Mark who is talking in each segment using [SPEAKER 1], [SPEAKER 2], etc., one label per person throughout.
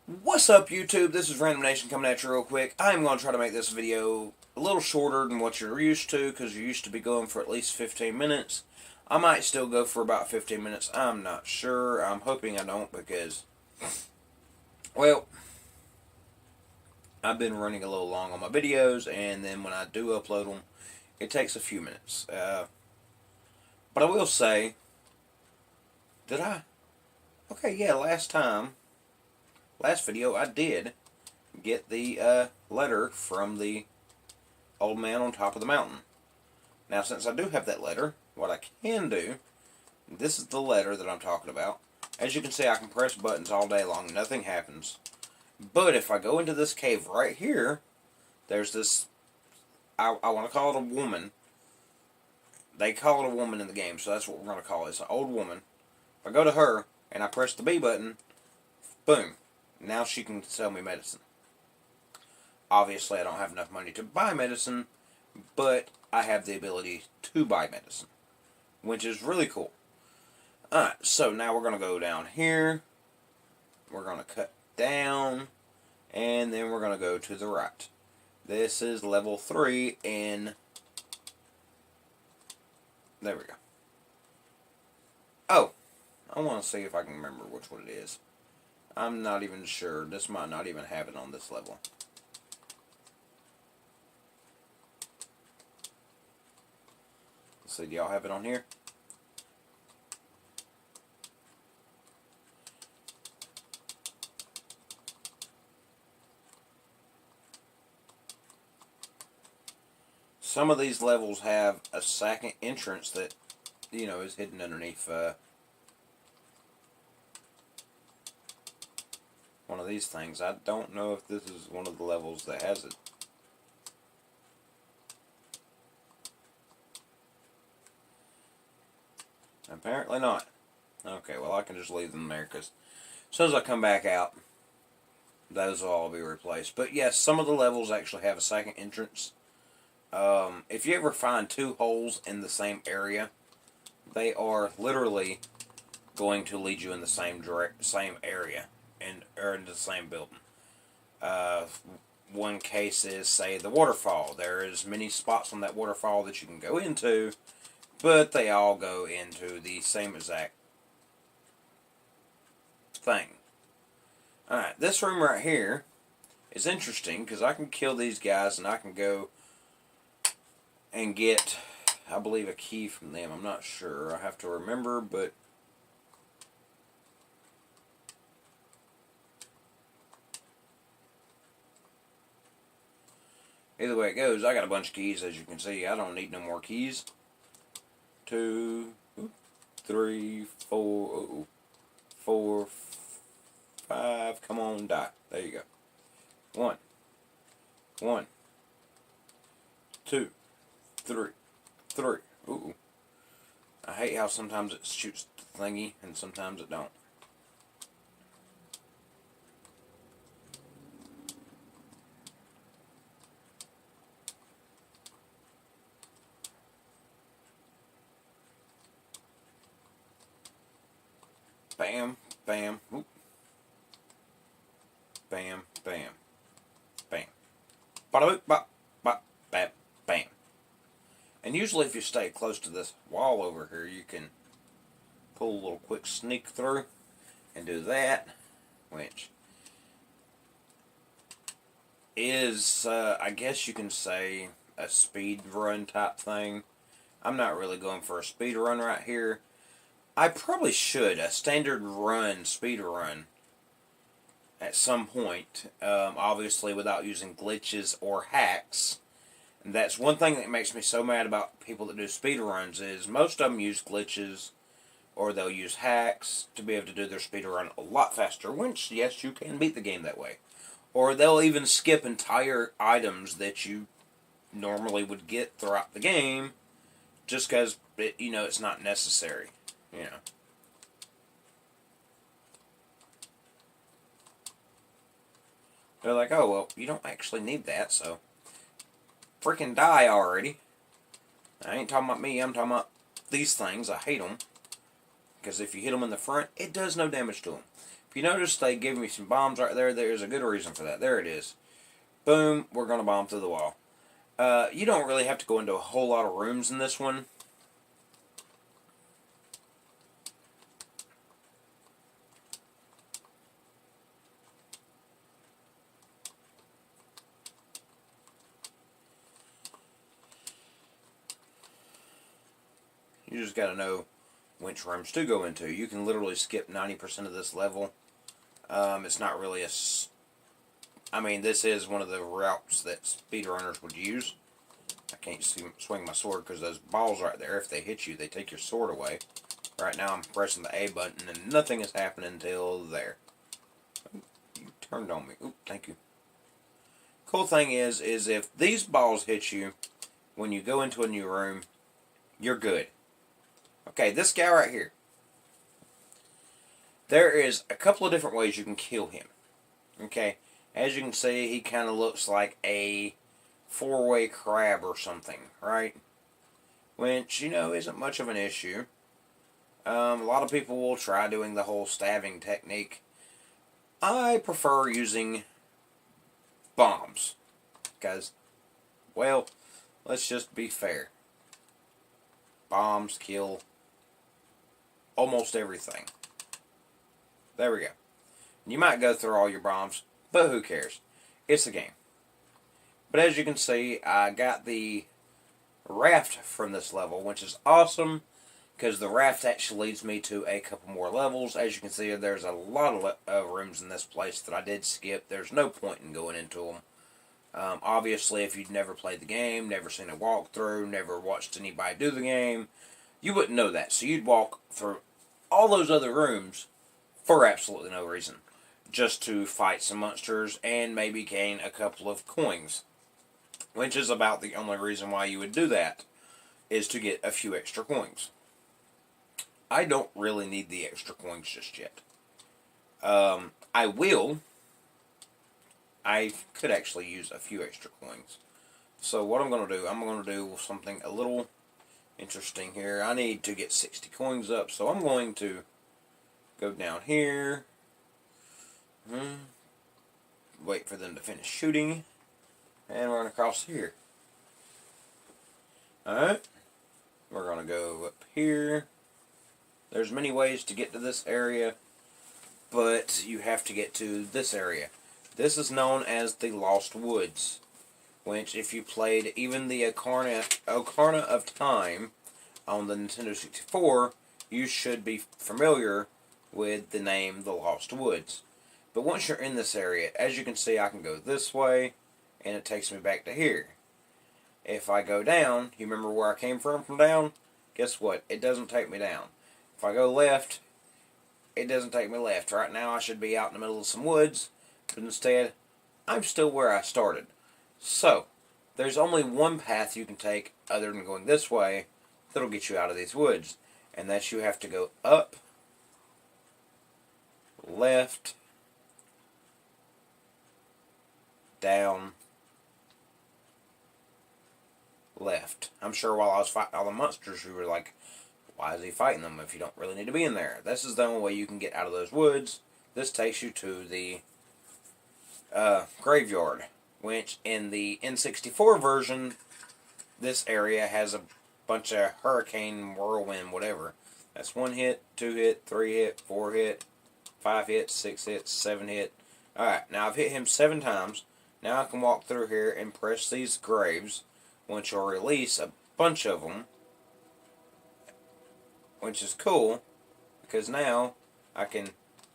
[SPEAKER 1] What's up, YouTube? This is Random Nation coming at you real quick. I'm going to try to make this video a little shorter than what you're used to, because you used to be going for at least 15 minutes. I might still go for about 15 minutes. I'm not sure. I'm hoping I don't, because, well, I've been running a little long on my videos, and then when I do upload them, it takes a few minutes. But I will say, did I? Okay, yeah, last video, I did get the letter from the old man on top of the mountain. Now, since I do have that letter, what I can do, this is the letter that I'm talking about. As you can see, I can press buttons all day long. Nothing happens. But if I go into this cave right here, there's this, I want to call it a woman. They call it a woman in the game, so that's what we're going to call it. It's an old woman. If I go to her, and I press the B button, boom. Now she can sell me medicine. Obviously, I don't have enough money to buy medicine, but I have the ability to buy medicine, which is really cool. Alright, so now we're going to go down here. We're going to cut down, and then we're going to go to the right. This is level 3 in... There we go. Oh, I want to see if I can remember which one it is. I'm not even sure. This might not even have it on this level. Let's see, do y'all have it on here? Some of these levels have a second entrance that, you know, is hidden underneath one of these things. I don't know if this is one of the levels that has it. Apparently not. Okay, well, I can just leave them there, because as soon as I come back out, those will all be replaced. But yes, some of the levels actually have a second entrance. If you ever find two holes in the same area, they are literally going to lead you in the same area, or in the same building. One case is, say, the waterfall. There is many spots on that waterfall that you can go into, but they all go into the same exact thing. Alright, this room right here is interesting, because I can kill these guys and I can go and get, I believe, a key from them. I'm not sure. I have to remember, but either way it goes, I got a bunch of keys, as you can see. I don't need no more keys. 2, 3, 4, 4, 5. Come on, die. There you go. 1, 2, 3. Ooh. I hate how sometimes it shoots the thingy and sometimes it don't. Bam, bam, whoop. Bam, bam, bam. Bada bop, bop, bam, bam. And usually if you stay close to this wall over here, you can pull a little quick sneak through and do that, which is, I guess you can say, a speed run type thing. I'm not really going for a speed run right here. I probably should, a standard run, speed run, at some point, obviously without using glitches or hacks. And that's one thing that makes me so mad about people that do speed runs, is most of them use glitches or they'll use hacks to be able to do their speed run a lot faster, which, yes, you can beat the game that way. Or they'll even skip entire items that you normally would get throughout the game just because, it's not necessary. They're like, oh, well, you don't actually need that, so freaking die already. I ain't talking about me, I'm talking about these things. I hate them, because if you hit them in the front, it does no damage to them. If you notice, they give me some bombs right there. There's a good reason for that. There it is. Boom, we're going to bomb through the wall. You don't really have to go into a whole lot of rooms in this one. You just got to know which rooms to go into. You can literally skip 90% of this level. It's not really a... I mean, this is one of the routes that speedrunners would use. I can't swing my sword because those balls right there, if they hit you, they take your sword away. Right now I'm pressing the A button and nothing is happening until there. You turned on me. Oop, thank you. Cool thing is if these balls hit you when you go into a new room, you're good. Okay, this guy right here. There is a couple of different ways you can kill him. Okay, as you can see, he kind of looks like a four-way crab or something, right? Which, you know, isn't much of an issue. A lot of people will try doing the whole stabbing technique. I prefer using bombs. Because, well, let's just be fair. Bombs kill almost everything. There we go. You might go through all your bombs, but who cares? It's a game. But as you can see, I got the raft from this level, which is awesome, because the raft actually leads me to a couple more levels. As you can see, there's a lot of rooms in this place that I did skip. There's no point in going into them. Obviously, if you'd never played the game, never seen a walkthrough, never watched anybody do the game, you wouldn't know that. So you'd walk through all those other rooms for absolutely no reason. Just to fight some monsters and maybe gain a couple of coins. Which is about the only reason why you would do that, is to get a few extra coins. I don't really need the extra coins just yet. I will. I could actually use a few extra coins. So what I'm going to do, I'm going to do something a little interesting here. I need to get 60 coins up, so I'm going to go down here. Wait for them to finish shooting. And run across here. Alright. We're going to go up here. There's many ways to get to this area, but you have to get to this area. This is known as the Lost Woods, which if you played even the Ocarina of Time on the Nintendo 64, you should be familiar with the name the Lost Woods. But once you're in this area, as you can see, I can go this way, and it takes me back to here. If I go down, you remember where I came from down? Guess what? It doesn't take me down. If I go left, it doesn't take me left. Right now I should be out in the middle of some woods, but instead, I'm still where I started. So, there's only one path you can take other than going this way that'll get you out of these woods. And that's you have to go up, left, down, left. I'm sure while I was fighting all the monsters, you were like, why is he fighting them if you don't really need to be in there? This is the only way you can get out of those woods. This takes you to the graveyard, which in the N64 version, this area has a bunch of hurricane, whirlwind, whatever. That's 1 hit, 2 hit, 3 hit, 4 hit, 5 hits, 6 hits, 7 hit. Alright, now I've hit him 7 times. Now I can walk through here and press these graves, which will release a bunch of them, which is cool, because now I can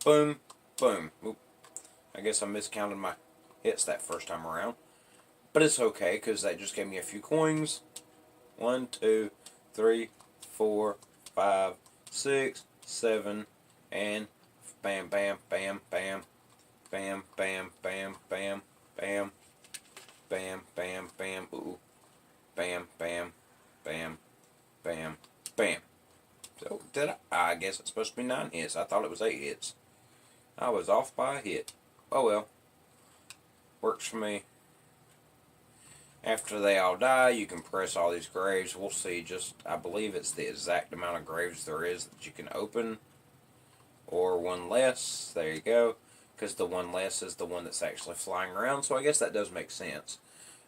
[SPEAKER 1] boom, boom. Oop. I guess I miscounted my hits that first time around, but it's okay, because that just gave me a few coins. 1, 2, 3, 4, 5, 6, 7, and bam, bam, bam, bam, bam, bam, bam, bam, bam, bam, bam, bam, ooh, bam, bam, bam, bam, bam. So, I guess it's supposed to be 9 hits. I thought it was 8 hits. I was off by a hit. Oh well. Works for me. After they all die, you can press all these graves. We'll see I believe it's the exact amount of graves there is that you can open. or one less. There you go. Because the one less is the one that's actually flying around, so I guess that does make sense.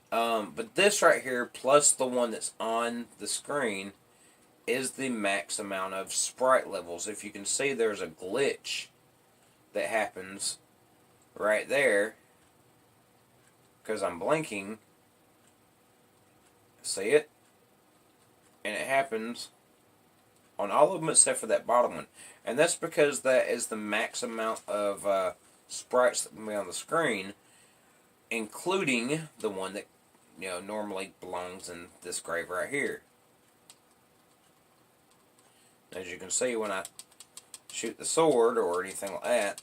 [SPEAKER 1] But this right here, plus the one that's on the screen, is the max amount of sprite levels. If you can see, there's a glitch that happens right there because I'm blinking. See it? And it happens on all of them except for that bottom one. And that's because that is the max amount of sprites that can be on the screen, including the one that normally belongs in this grave right here. As you can see, when I shoot the sword or anything like that,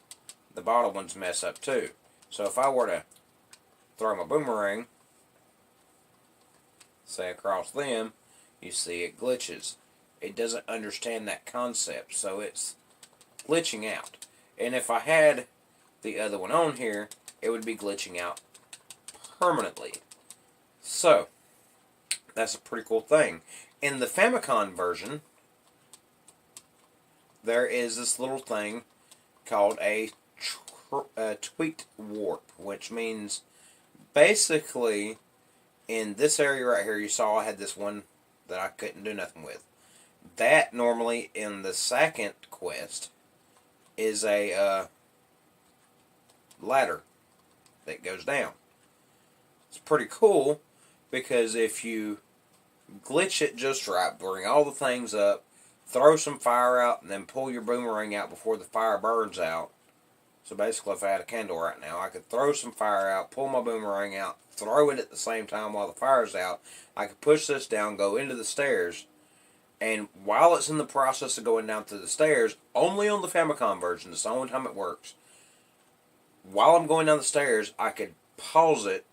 [SPEAKER 1] the bottom ones mess up too. So if I were to throw my boomerang, say across them, you see it glitches. It doesn't understand that concept, so it's glitching out. And if I had the other one on here, it would be glitching out permanently. So, that's a pretty cool thing. In the Famicom version, there is this little thing called a tweaked warp, which means basically in this area right here, you saw I had this one that I couldn't do nothing with. That normally in the second quest is a ladder that goes down. It's pretty cool because if you glitch it just right, bring all the things up, throw some fire out, and then pull your boomerang out before the fire burns out. So basically, if I had a candle right now, I could throw some fire out, pull my boomerang out, throw it at the same time while the fire's out. I could push this down, go into the stairs, and while it's in the process of going down through the stairs, only on the Famicom version, it's the only time it works, while I'm going down the stairs, I could pause it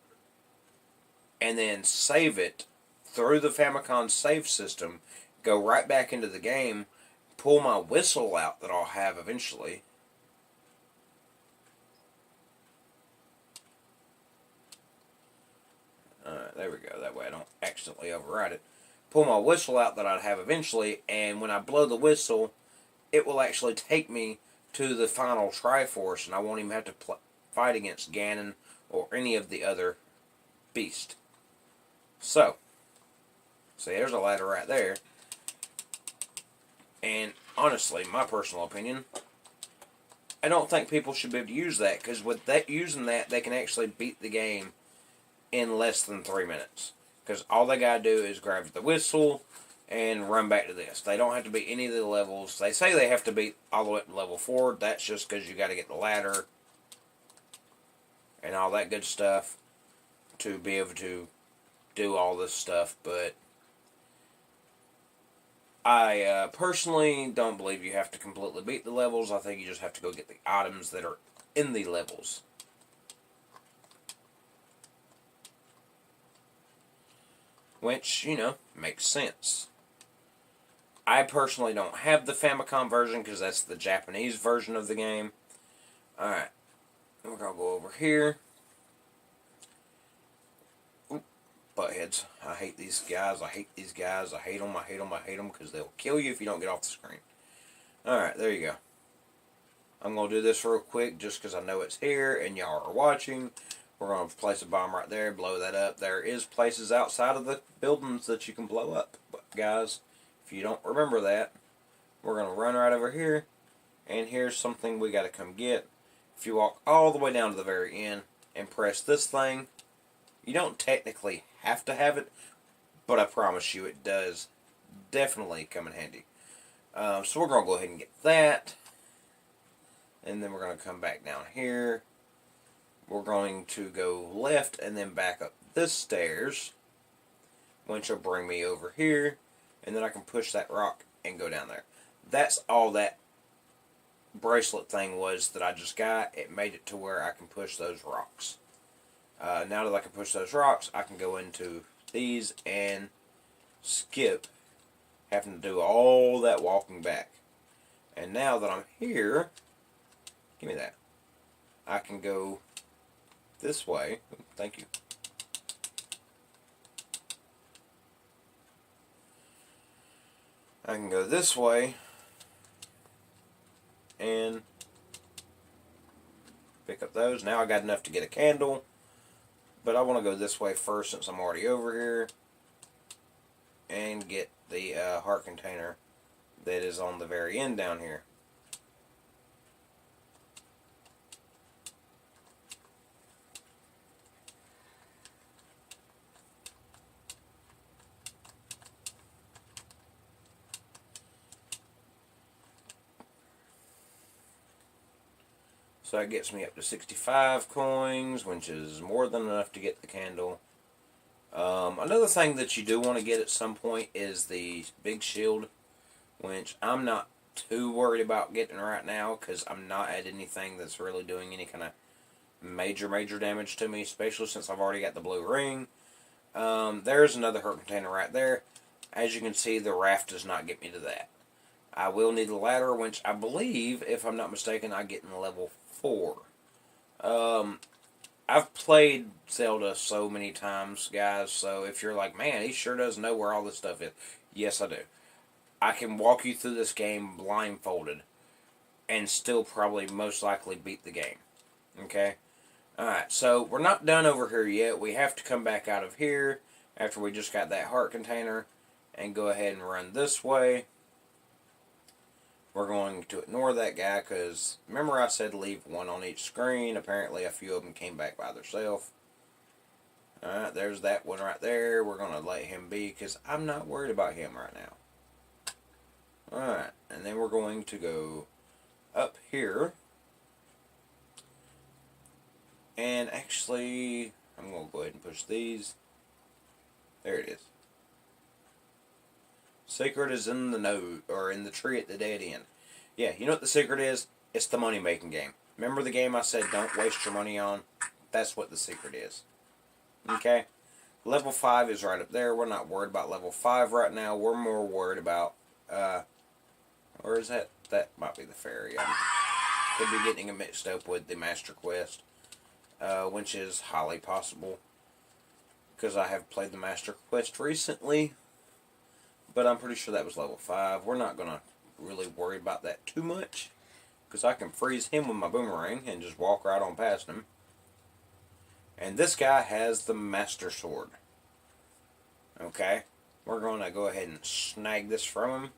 [SPEAKER 1] and then save it through the Famicom save system, go right back into the game, pull my whistle out that I'll have eventually. Alright, there we go. That way I don't accidentally override it. Pull my whistle out that I'd have eventually, and when I blow the whistle, it will actually take me to the final Triforce, and I won't even have to fight against Ganon or any of the other beasts. So, see, there's a ladder right there. And honestly, my personal opinion, I don't think people should be able to use that, because with using that, they can actually beat the game in less than 3 minutes. Because all they gotta do is grab the whistle and run back to this. They don't have to beat any of the levels. They say they have to beat all the way up to level 4. That's just because you gotta get the ladder and all that good stuff to be able to do all this stuff. But I personally don't believe you have to completely beat the levels. I think you just have to go get the items that are in the levels. Which, makes sense. I personally don't have the Famicom version because that's the Japanese version of the game. Alright, we're going to go over here. Oop, buttheads. I hate these guys. I hate these guys. I hate them. I hate them. I hate them because they'll kill you if you don't get off the screen. Alright, there you go. I'm going to do this real quick just because I know it's here and y'all are watching. We're going to place a bomb right there, blow that up. There is places outside of the buildings that you can blow up. But guys, if you don't remember that, we're going to run right over here. And here's something we got to come get. If you walk all the way down to the very end and press this thing, you don't technically have to have it, but I promise you it does definitely come in handy. So we're going to go ahead and get that. And then we're going to come back down here. We're going to go left and then back up this stairs, which will bring me over here, and then I can push that rock and go down there. That's all that bracelet thing was that I just got. It made it to where I can push those rocks. Now that I can push those rocks, I can go into these and skip having to do all that walking back. And now that I'm here, give me that. I can go this way. Thank you. I can go this way and pick up those. Now I got enough to get a candle, but I want to go this way first since I'm already over here and get the heart container that is on the very end down here. So that gets me up to 65 coins, which is more than enough to get the candle. Another thing that you do want to get at some point is the big shield, which I'm not too worried about getting right now because I'm not at anything that's really doing any kind of major damage to me, especially since I've already got the blue ring. There's another hurt container right there. As you can see, the raft does not get me to that. I will need a ladder, which I believe, if I'm not mistaken, I get in level 4. I've played Zelda so many times, guys, so if you're like, man, he sure does know where all this stuff is. Yes, I do. I can walk you through this game blindfolded and still probably most likely beat the game. Okay? Alright, so we're not done over here yet. We have to come back out of here after we just got that heart container and go ahead and run this way. We're going to ignore that guy because, remember I said leave one on each screen. Apparently a few of them came back by themselves. Alright, there's that one right there. We're going to let him be because I'm not worried about him right now. Alright, and then we're going to go up here. And actually, I'm going to go ahead and push these. There it is. Secret is in the node, or in the tree at the dead end. Yeah, you know what the secret is? It's the money-making game. Remember the game I said don't waste your money on? That's what the secret is. Okay? Level 5 is right up there. We're not worried about level 5 right now. We're more worried about, or is that? That might be the fairy. I could be getting it mixed up with the Master Quest, which is highly possible, because I have played the Master Quest recently. But I'm pretty sure that was level 5. We're not going to really worry about that too much, because I can freeze him with my boomerang and just walk right on past him. And this guy has the Master Sword. Okay? We're going to go ahead and snag this from him.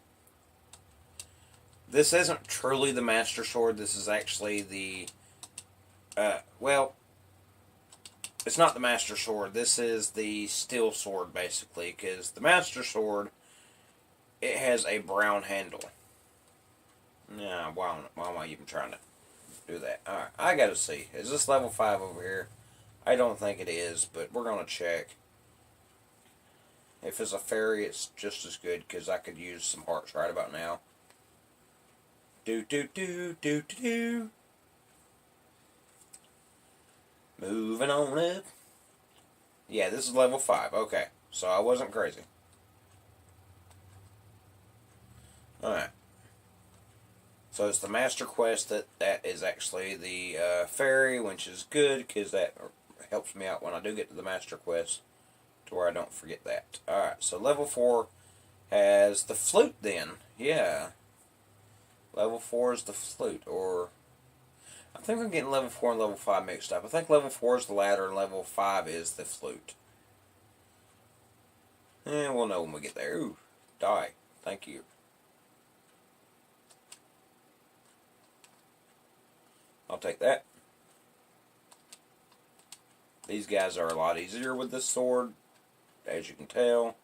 [SPEAKER 1] This isn't truly the Master Sword. This is actually the... well, it's not the Master Sword. This is the Steel Sword, basically, because the Master Sword... it has a brown handle. Nah, why am I even trying to do that? Alright, I gotta see. Is this level 5 over here? I don't think it is, but we're gonna check. If it's a fairy, it's just as good, because I could use some hearts right about now. Do. Moving on up. Yeah, this is level 5. Okay, so I wasn't crazy. Alright. So it's the Master Quest that is actually the fairy, which is good, because that helps me out when I do get to the Master Quest, to where I don't forget that. Alright, so level 4 has the flute then. Yeah. Level 4 is the flute, or... I think I'm getting level 4 and level 5 mixed up. I think level 4 is the ladder and level 5 is the flute. And we'll know when we get there. Ooh, die. Thank you. I'll take that. These guys are a lot easier with this sword, as you can tell.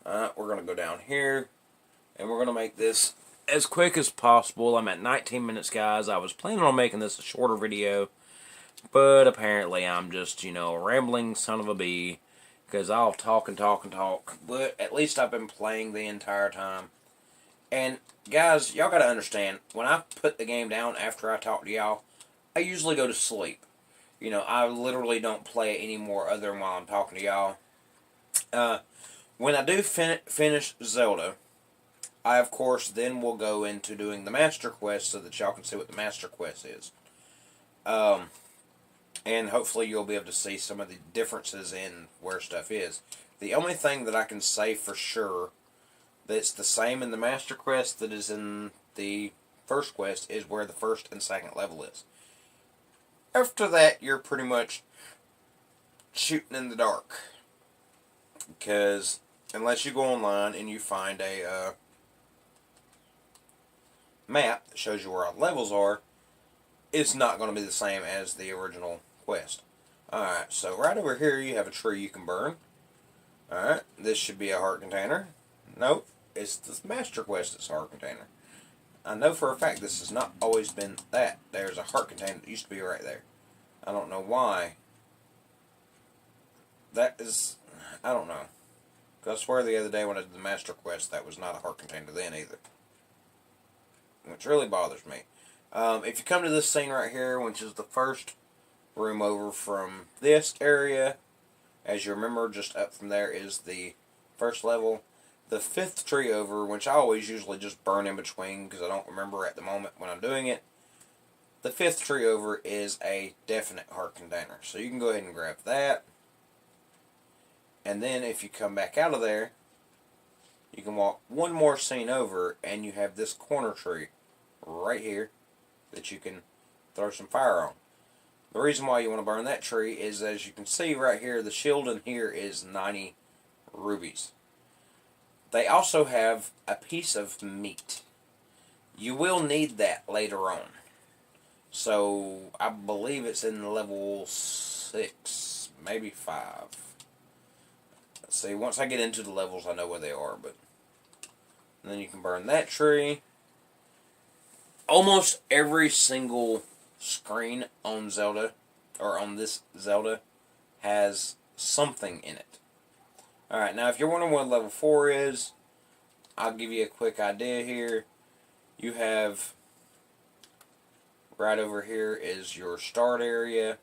[SPEAKER 1] We're going to go down here, and we're going to make this as quick as possible. I'm at 19 minutes, guys. I was planning on making this a shorter video, but apparently I'm just, a rambling son of a bee, because I'll talk and talk and talk, but at least I've been playing the entire time. And, guys, y'all got to understand, when I put the game down after I talk to y'all, I usually go to sleep. I literally don't play it anymore other than while I'm talking to y'all. When I do finish Zelda, I, of course, then will go into doing the Master Quest so that y'all can see what the Master Quest is. And hopefully you'll be able to see some of the differences in where stuff is. The only thing that I can say for sure that's the same in the Master Quest that is in the first quest is where the first and second level is. After that, you're pretty much shooting in the dark. Because unless you go online and you find a map that shows you where all the levels are, it's not going to be the same as the original quest. Alright, so right over here you have a tree you can burn. Alright, this should be a heart container. Nope, it's the master quest that's a heart container. I know for a fact this has not always been that. There's a heart container that used to be right there. I don't know why. That is, I don't know. Because I swear the other day when I did the master quest, that was not a heart container then either. Which really bothers me. If you come to this scene right here, which is the first room over from this area, as you remember, just up from there is the first level. The fifth tree over, which I always usually just burn in between because I don't remember at the moment when I'm doing it. The fifth tree over is a definite heart container. So you can go ahead and grab that. And then if you come back out of there, you can walk one more scene over and you have this corner tree right here that you can throw some fire on. The reason why you want to burn that tree is, as you can see right here, the shield in here is 90 rubies. They also have a piece of meat. You will need that later on. So, I believe it's in level 6, maybe 5. Let's see, once I get into the levels, I know where they are, but... And then you can burn that tree. Almost every single screen on Zelda, or on this Zelda, has something in it. Alright, now if you're wondering what level 4 is, I'll give you a quick idea here. You have, right over here is your start area.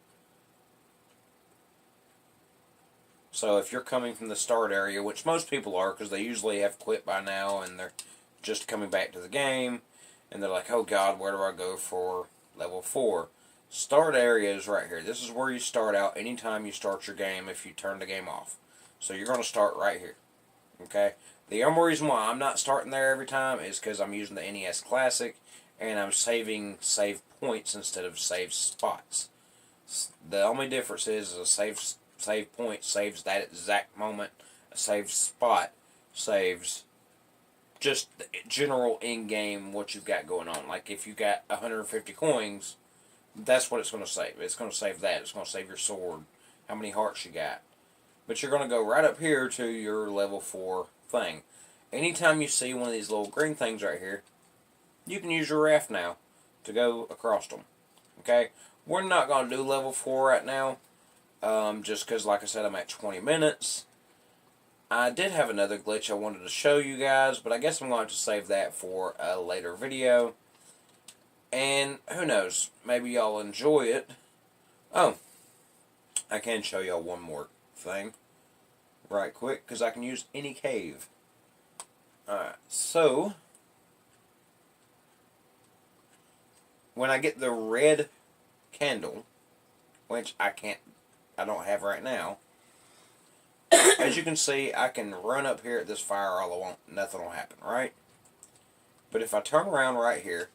[SPEAKER 1] So if you're coming from the start area, which most people are, because they usually have quit by now, and they're just coming back to the game, and they're like, oh God, where do I go for level 4? Start area is right here. This is where you start out anytime you start your game if you turn the game off. So you're going to start right here. Okay? The only reason why I'm not starting there every time is because I'm using the NES Classic and I'm saving save points instead of save spots. The only difference is a save point saves that exact moment. A save spot saves just the general in-game what you've got going on. Like if you got 150 coins, that's what it's going to save. It's going to save that. It's going to save your sword, how many hearts you got. But you're going to go right up here to your level 4 thing. Anytime you see one of these little green things right here, you can use your raft now to go across them. Okay? We're not going to do level 4 right now. Just because, like I said, I'm at 20 minutes. I did have another glitch I wanted to show you guys, but I guess I'm going to save that for a later video. And who knows, maybe y'all enjoy it. Oh, I can show y'all one more thing right quick, because I can use any cave. Alright, so when I get the red candle, which I don't have right now, as you can see, I can run up here at this fire all I want. Nothing will happen, right? But if I turn around right here,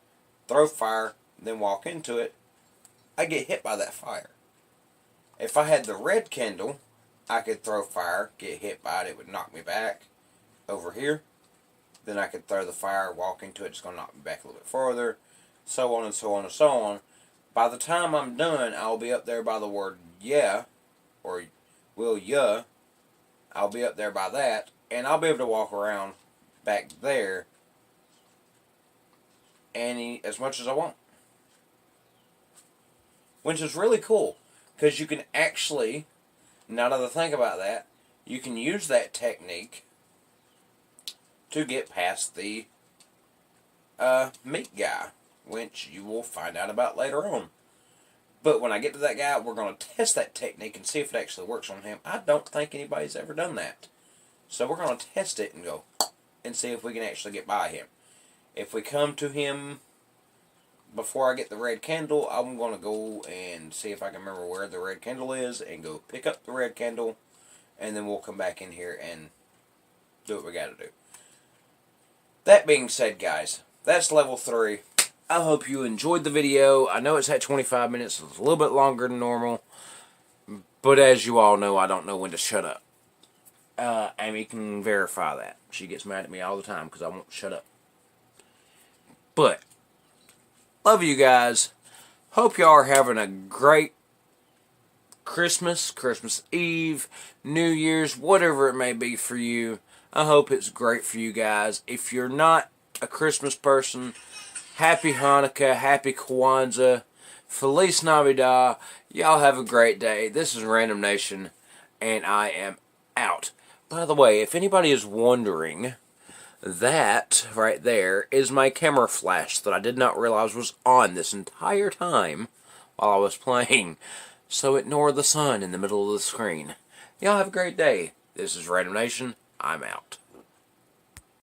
[SPEAKER 1] throw fire, then walk into it, I get hit by that fire. If I had the red candle, I could throw fire, get hit by it, it would knock me back over here. Then I could throw the fire, walk into it, it's going to knock me back a little bit farther, so on and so on and so on. By the time I'm done, I'll be up there by the word yeah, or will ya. I'll be up there by that, and I'll be able to walk around back there as much as I want. Which is really cool, because you can actually, now that I think about that, you can use that technique to get past the meat guy, which you will find out about later on. But when I get to that guy, we're going to test that technique and see if it actually works on him. I don't think anybody's ever done that. So we're going to test it and go and see if we can actually get by him. If we come to him before I get the red candle, I'm going to go and see if I can remember where the red candle is and go pick up the red candle, and then we'll come back in here and do what we got to do. That being said, guys, that's level 3. I hope you enjoyed the video. I know it's at 25 minutes. It's a little bit longer than normal. But as you all know, I don't know when to shut up. Amy can verify that. She gets mad at me all the time because I won't shut up. But, love you guys. Hope y'all are having a great Christmas, Christmas Eve, New Year's, whatever it may be for you. I hope it's great for you guys. If you're not a Christmas person, Happy Hanukkah, Happy Kwanzaa, Feliz Navidad. Y'all have a great day. This is Random Nation, and I am out. By the way, if anybody is wondering, that right there is my camera flash that I did not realize was on this entire time while I was playing. So ignore the sun in the middle of the screen. Y'all have a great day. This is Random Nation. I'm out.